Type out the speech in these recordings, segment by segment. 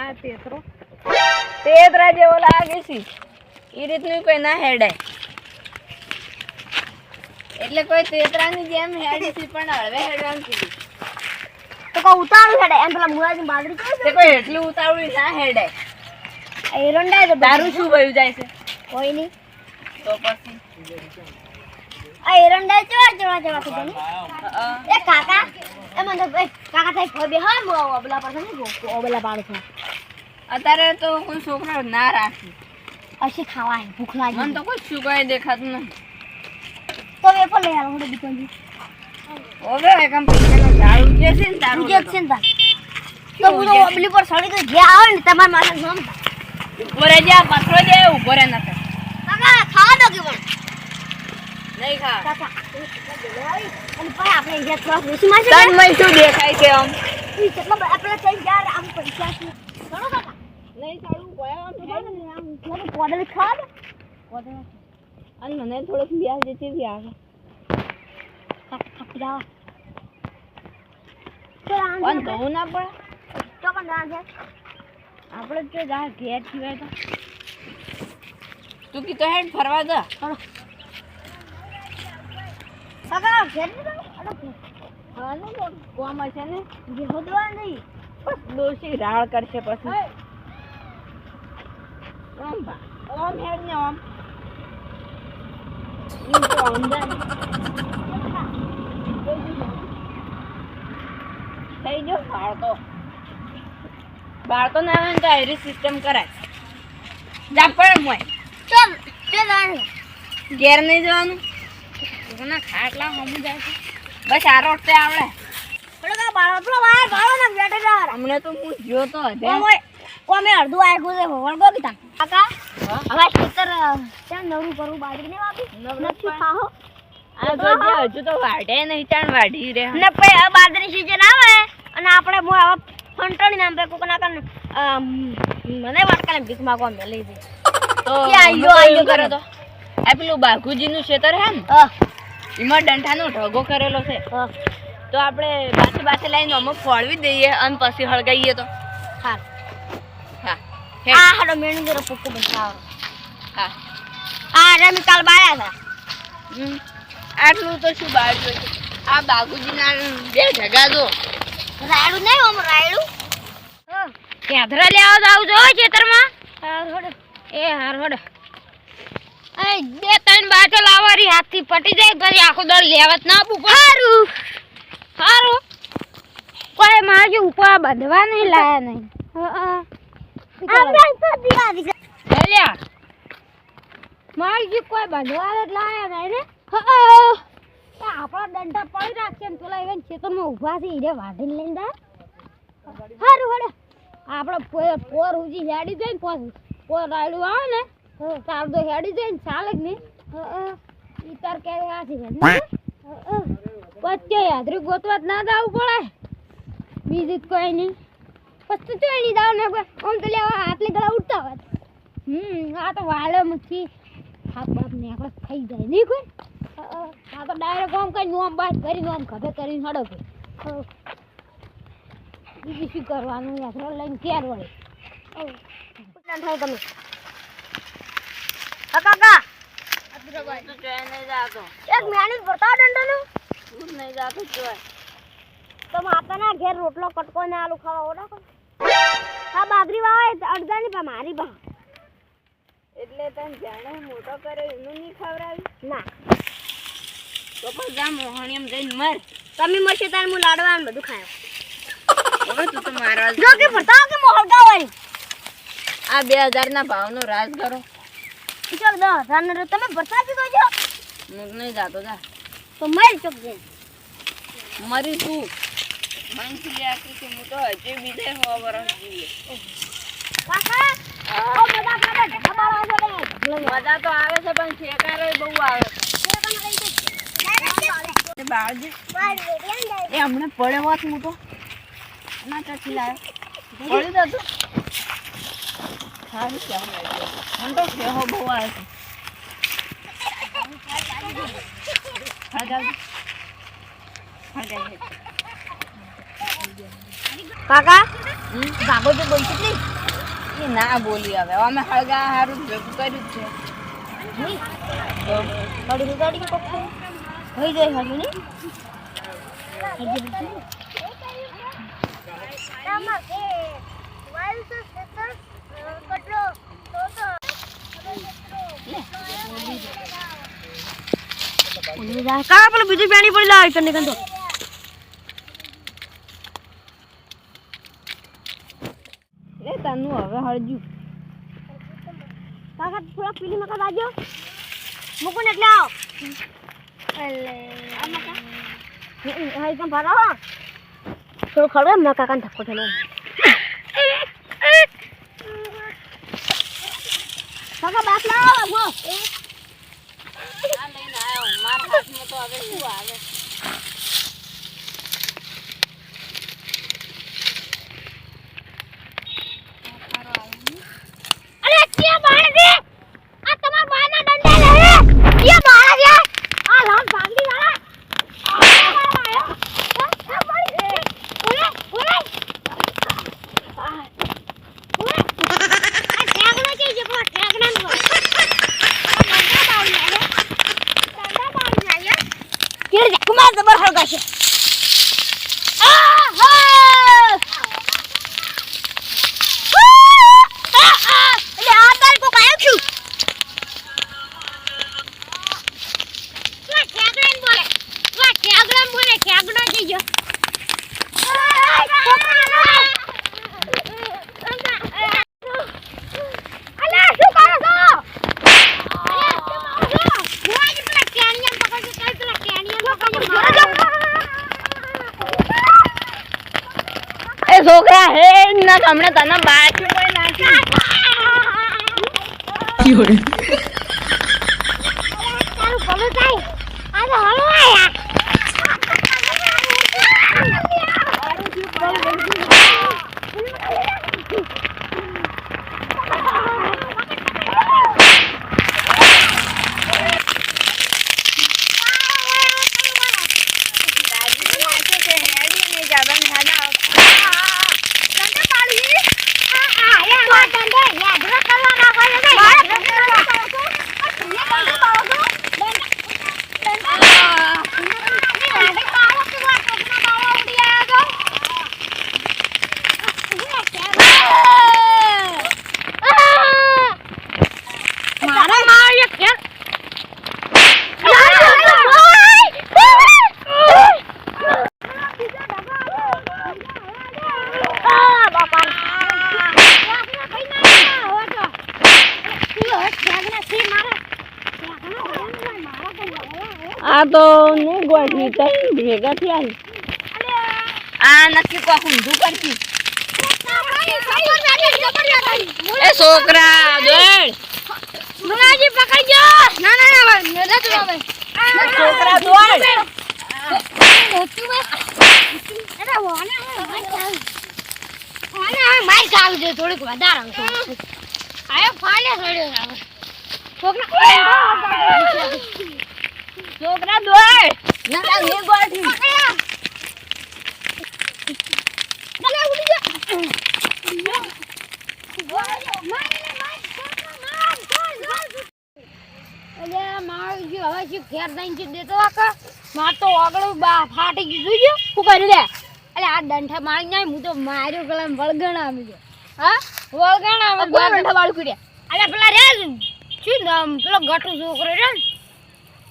આ તેતરા જેવો લાગે છે એ રીતનું કોઈ ના હેડાય એટલે કોઈ તેતરાની જેમ હેડી છે પણ હળવે હેડવાનું કીધું તો કોઈ ઉતાવળ હેડે એમ પેલા મુરાજી બાદરી તે કોઈ એટલું ઉતાવળી ના હેડાય એરંડા તો તારું શું વયું જાય છે કોઈ નહીં તો પછી આ એરંડા ચવા કીધું ને એ કાકા એ મને કાકા થાય કોઈ બે હા મો ઓબલા પર ને ઓબલા પાડે છે અત્યારે તો કોઈ છોકરો ના રાખે અસી ખાવા ભૂખ લાગી મને તો કોઈ શું કોઈ દેખાતું નથી તો એ પણ લઈ આવો હું દુકાનથી ઓવે એકમ પૈસાનો ઝાડ ઉગે છે ને તારું ઉગે છે ને તાર તો હું તો ઓબલી પર સડી તો જે આવે ને તમાર માથે નામ ઉભો રહે જા પાછળ જે ઉભો રહે નકર કાકા ખાવા દો કે પણ નહીં ખા કાકા અને ભાઈ આપણે અહીંયા થોડા બેસી માં છે તન મય શું દેખાય છે આમ ઈ કેટલા આપણે થઈ યાર આમ પૈસા છે ચલો કાકા નહીં સારું કોઈ આમ આમ થોડું પોડલ ખા દે પોતે અને મને થોડુંક વ્યાજ દેતી બી આવે થાકી જાવ પણ ધોવું ના પડે તો પણ ના છે આપણે તો જા ઘેર થીવાય તો તું કીધો હેડ ફરવા જા કાકા ઘેર ની હા ને તો કોમ હશે ને જે હોદવા નહીં બસ દોશી રાળ કરશે પછી ઓમ બા ઓમ હેડ ને ઓમ ઈ તો અંદર થઈ ગયો બાળકો ના આવે ને તો આયરી સિસ્ટમ કરાય જા પણ મોય ચલ તે જાણ ઘેર નહીં જવાનું ના ખાટલા હમું જાય છે બસ આ રોડ તે આવડે પેલો બાળો વાર બાળો ના બેઠે યાર અમને તો હું જો તો હજે ઓમે અડધું આખું છે વળગો કીધા કાકા હવે ખેતર ત્યાં નવરું કરવું બાજરી ને વાપી નથી ખાહો આ તો જે હજુ તો વાઢે નહીં ચાણ વાઢી રે ને પછી હવે બાજરી સીઝન આવે અને આપણે મો હવે ફંટણી નામ પે કોકના કન મને વાત કરે ભીખ માંગવા મેલી દે તો ક્યાં આયો કરે તો આ પેલું બાઘુજીનું ખેતર હે ને એમાં ડંઠાનો ઢગો કરેલો છે તો આપણે બાસે લઈને અમુક ફોડવી દઈએ અને પછી હળગાઈએ તો હા હા આ હાડો મેણું જરો પોકો બતાવ હા આ રમી કાલ બાયા હતા આટલું તો શું બાળ્યું છે આ બાઘુજીના બે ઢગા જો રાયડું નહીં ઓમ રાયડું કેધરા લેવા જાવ જો ખેતરમાં એ હાર હોડ એ બે ત્રણ બાટો લાવવાની હાથથી પટી જાય પછી આખો દળ લેવત ના આપું સારું સારું કોઈ મારે ઉપર બાંધવા નહીં લાયા નહીં મારી કોઈ બાંધવા જ લાયા નહીં ને આપણા દંડા પડી રાખશે ને પેલા even ખેતરમાં ઊભા છે ઈરે વાઢીને લઈને જાય હારું હડે આપણે પોર ઉજી હેડી જાય ને પછી પોર રાયડું આવે ને તાર તો હેડી જાય ને ચાલે જ નહીં ઈ તાર કે આ છે પછી હાજરી ગોતવા જ ના જવું પડે બીજું કોઈ નહીં પછી તો એની દાવ ને આમ તો લેવા આટલી ગળા ઉઠતા હોત આ તો વાળે મથી હાથ બાપ ને આપણે ખાઈ જાય નહીં કોઈ આ તો ડાયરેક્ટ આમ કઈ નોમ બાદ કરીને આમ ખભે કરીને હડો કે બીજું શું કરવાનું યાત્રા લઈને ક્યાં વળે થાય તમે કાકા એક મેણી ભરતા દંડાનું નહીં જાતો જોય તો માતાના ઘેર રોટલો કટકો ને આલુ ખાવા ઓડા કો આ બાજરી વાવે અડધાની પા મારી બા એટલે તને જાણે મોટો કરે એનું નહીં ખવડાવી ના તો પણ જા મોહણીયમ જઈને મર તમે મરશે તાર હું લાડવા ને બધું ખાયો હવે તું તો મારા જો કે ભરતા કે મોહળગાવાની આ 2000 ના ભાવનો રાજ કરો ચક 10,000 ને તમે ભરતા પીતો છો હું નહીં જાતો જા તો મર ચક દે મરી તું મનથી લે આખી કે હું તો હજી બીજે હો વરસ જીવે કાકા ઓ મજા કરે ઢબા વાજો રે મજા તો આવે છે પણ શેકારો બહુ આવે છે બાળજી એ હમણાં પડે વાત હું તો ના ચાચી લાયો પડી જતું સારું કેવું લાગે મને તો ફેહો બહુ આવે છે કાકા બાબો તો બોલતી નહીં એ ના બોલી હવે અમે હળગા હારું ભેગું કર્યું જ છે નહીં ગાડી ગાડી કોક થઈ જાય હાલી નહીં કા પેલું બીજું પાણી પડી લાવ કને કંતો એ તનું હવે હળજ્યું કાકા થોડા પીલી મકા બાજો મુકુન એટલે આવ એટલે આ મકા હાઈ કમ ભરો થોડું ખડો મકા કાન ધક્કો થેલો કાકા બાસ લાવ ગો આ લઈને આવ્યો મારા હાથમાં તો હવે શું આવે અરે કે બાળ દે આ તમાર બાના ડંડા લે કે બાળ દે આ લાલ ભાગડી વાળા કુમાર જબર હળગાશે છોકરા હે ના તમને તને બાકી કોઈ નાખી આ તો ને ગોઠવી તઈ ભેગા થયા આ નક્કી કો ઊંધું કરતી એ છોકરા દોડ મુલાજી પકડી ગયો ના ના ના નડા તો હવે છોકરા દોડ અરે વાને માર ચાલુ છે થોડીક વધારે આવતો આયો ફાલે છોડ્યો આવે છોકરા દોડ ના ને ગોઠવી દલે ઉડી જા અલે માર જો હવે શું ઘેર દઈને દેતો આકા માર તો ઓગળું બા ફાટી ગયું જો શું કરી લે અલે આ ડંઠા મારી નાય હું તો માર્યો ગળા વળગણા આવી ગયો હા વળગણા આવે ડંઠા વાળી કુડ્યા અલે પેલા રે શું નામ પેલો ગટુ છોકરો રે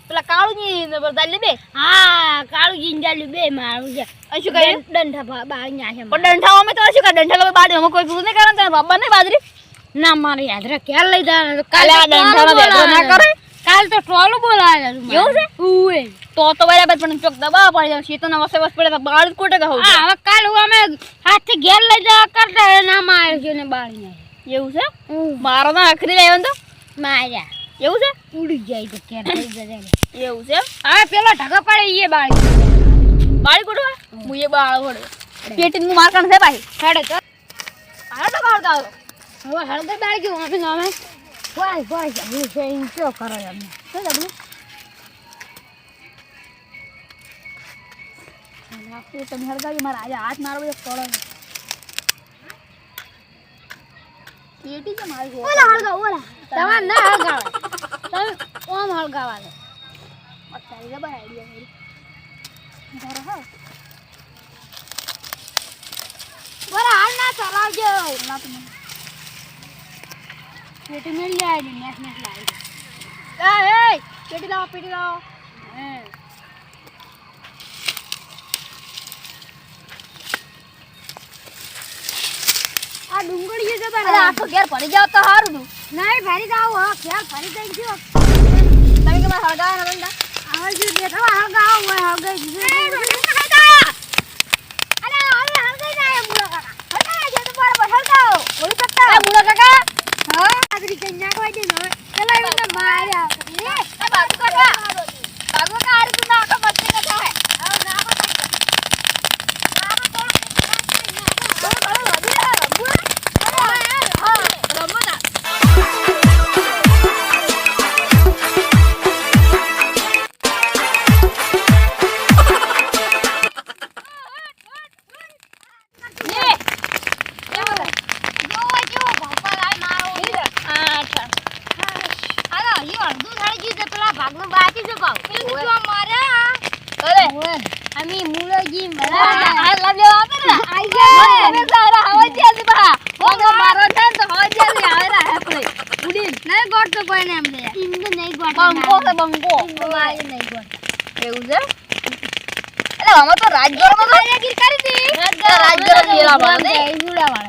પેલા કાળુજી ને બધા લે બે હા કાળુ જીંજાલી બે મારું છે શું કરે ડંઠા બાળી નાખે પણ ડંઠા અમે તો શું કરે ડંઠા લોકો બાજરી અમે કોઈ પૂછ નહીં કરે તને બાબા નહીં બાજરી ના મારે યાદ રે ક્યાં લઈ જા કાલે આ ડંઠાનો બેઠો ના કરે કાલ તો ટ્રોલું બોલાવે એવું છે ઉએ તો બરાબર પણ ચોક દબા પડી જાય શીતોના વસે વસ પડે તો બાળ કોટે કહું હા હવે કાલ હું અમે હાથથી ઘેર લઈ જા કરતા ના માર્યો છે ને બાળી નાખે એવું છે મારો તો આખરી આવ્યો તો માર્યા એવું છે ઉડી જાય તો ક્યાં થઈ જાય એવું છે હા પેલો ઢગા પડે એ બાળી બાળી કોટવા હું એ બાળ વડે પેટી નું માર કાણ છે ભાઈ હેડે તો આ તો કાઢતા આવો હવે હળદર બાળી ગયું અમે નામે વાય હું છે ઈ શું કરે અમે શું જબલું તમે હળગાવી મારા આજે હાથ મારો બધો પડે પેટી છે મારી ઓલા હળગાવ ઓલા તમારે ના હળગાવાય તમે ઓમ હળગાવા દો તારી જબર આઈડિયા મારી ધરો હો બરા હાલ ના ચલાવજો ના તો મને પેટી મેળી જાય ને નેટ નેટ લાવી એ પેટી લાવો આ ડુંગળીએ જબર અરે આખો ઘેર પડી જાવ તો સારું નું નહીં ભરી જાવ હો ખ્યાલ ભરી દઈ ગયો તમે કે મારે હળગાવાના બંદા હવે જો દેખવા હળગાવ હોય હળગાઈ દીધું અરે હવે હળગાઈ જાય મુળા કાકા હળગાઈ છે તો બરાબર હળગાવ બોલી શકતા એ મુળા કાકા હા આગરી કઈ નાખવા દે ને ચલા એને માર્યા એ બાબુ કાકા બાબુ કાકા આરી તું નાખો બચ્ચે ને થાય આવ નાખો ભાગનું બાકી છે પાવ પેલું જો મારે અરે અમે મુળોજી મળા આ લવ લેવા આવે ને આઈ ગયા તમે સારા હવા જેલી બા ઓગો મારો છે ને તો હવા જેલી આવે રા આપણે ઉડીન નહીં ગોઠતો કોઈ ને એમ દે ઇમને નહીં ગોઠ બંકો છે બંકો મારે નહીં ગોઠ એવું છે એટલે અમે તો રાજગોરમાં તો ગીર કરી દી રાજગોર મેળા માં ઉડાવાળા